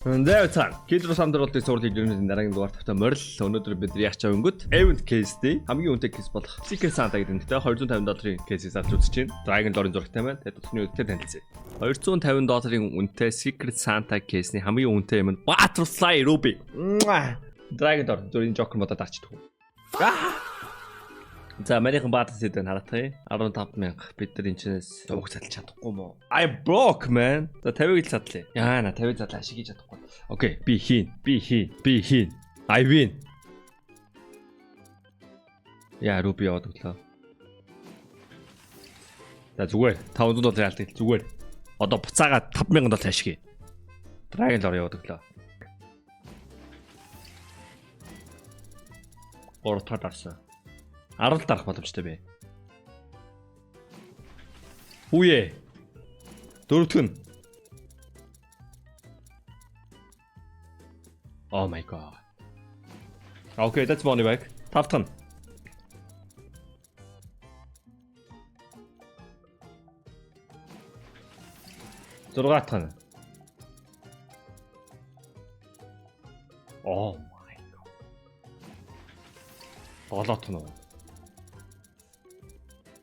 Зайцаа. Кидро самдралтын сурлын жирэмсийн дараагийн дугаар тавтай морил өнөөдөр бид яач авангууд Event Case-тэй хамгийн үнэтэй кейс болох Secret Santa гэдэг нэртэй $250 кейсийг зарж үзэж байна. Dragon Lore-ын зурагтай байна. Тэгээд тусны үедээ танилцъя. $250 үнэтэй Secret Santa кейсний хамгийн үнэтэй юм нь Butterfly Ruby. Dragon Lore зүрийн Joker модод арчдаг. За манайхан баатад энэ харатгая. 15,000 бид нар энэчнээс зовх цадалж чадахгүй мó. I broke man. За 50-ыг л цадлаа. Яана 50 задлаа ашиг хийж чадахгүй. Окей, би хийн. I win. Яа Ruby яваад өглөө. За зүгээр $500 ялдаг зүгээр. Одоо буцаага $5,000 ашиг. Dragon Lore яваад өглөө. Оротод арсан. 10 дарах боломжтой бай. Хүүе. Дөрөвдүн. Oh my god. Okay, that's money back. Тавтан. Зургаатхан. Oh my god. Олоотхон уу.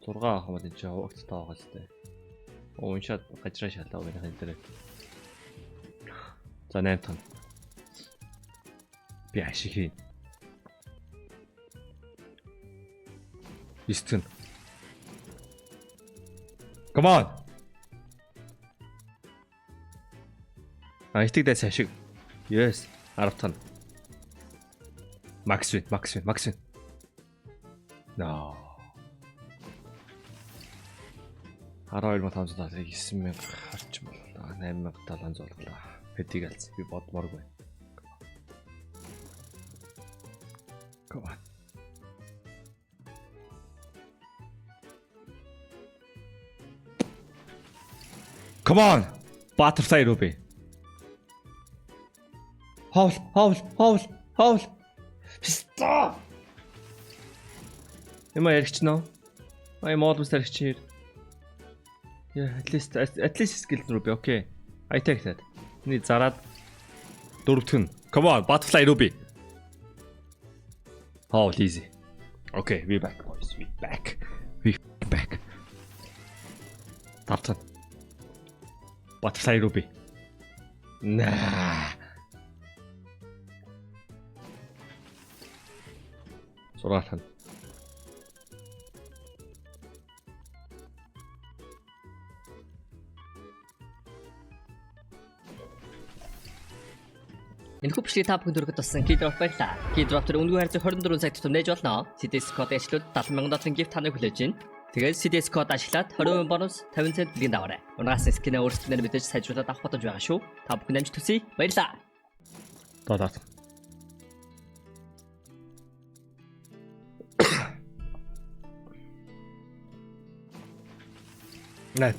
6 авах юм энэ ч огцтой байгаа ч тийм. Уншаад гажраа шалаа гэх юм дээр. За 8 тон. Би ашиг хийн. 9 тон. Come on. Айтиг дэс ашиг. Yes, 10 тон. Max win. No. $12,500 9,000 харч боллоо. 8,700 боллоо. Пэтиг алц би бодмооргүй. Come on. Butterfly Ruby. Хоол. Пста. Эма яригч нөө. Ай модус яригч here. Yeah, at least skill Ruby. Okay. I take that. Need зараад дөрөвдөн. Come on, Butterfly Ruby. Oh, easy. Okay, we back boys. We back. Тавтан. Butterfly Ruby. Nah. Сураахан. Энэхүү бичлэгийг та бүхэн дөрөвд туссан Keydrop байлаа. Keydrop төр өнгөө харьцаг 24 цаг тутам нээж болно. CDS код ажлууд $70,000 gift таныг хүлээж байна. Тэгээд CDS код ашиглаад 20% бонус 50 цент бэлгийн даваарай. Унаас скинээ өөрсдөө мэдээж сайжруулаад авах боломж байгаа шүү. Та бүхэн амжилт хүсье. Баярлалаа. Доо. Нет.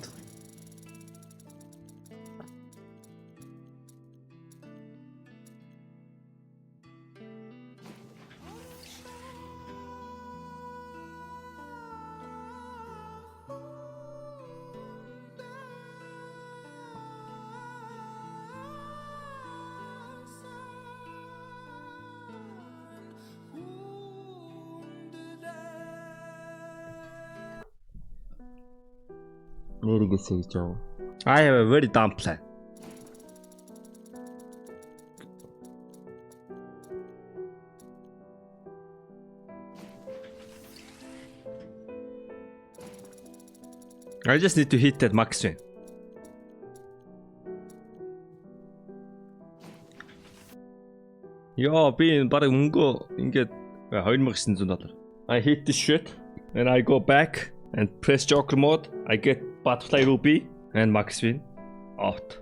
Нэрийгээс гэж яв. I have a very dumb plan. I just need to hit that max win. Яа, би энэ бараг мөнгө ингээд $2,900. I hit this shit and I go back and press Joker mode. I get Butterfly Ruby and max win out.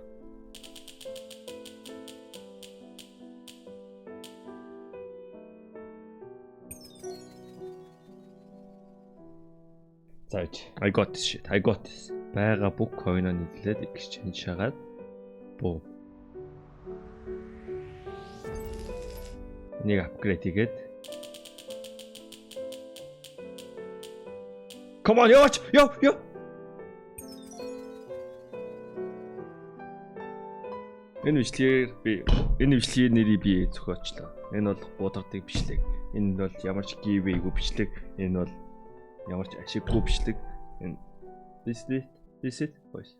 I got this shit. Бага бүх coin-о нийлээд exchange шагаад боо. Нэг апгрейд хийгээд. Come on, yo. Энэ бичлэгийн нэрийг би зохиочлоо. Энэ бол буудардыг бичлэг. Энэ бол ямар ч giveaway-гүй бичлэг. Энэ бол ямар ч ашиггүй бичлэг. Энэ this it boys.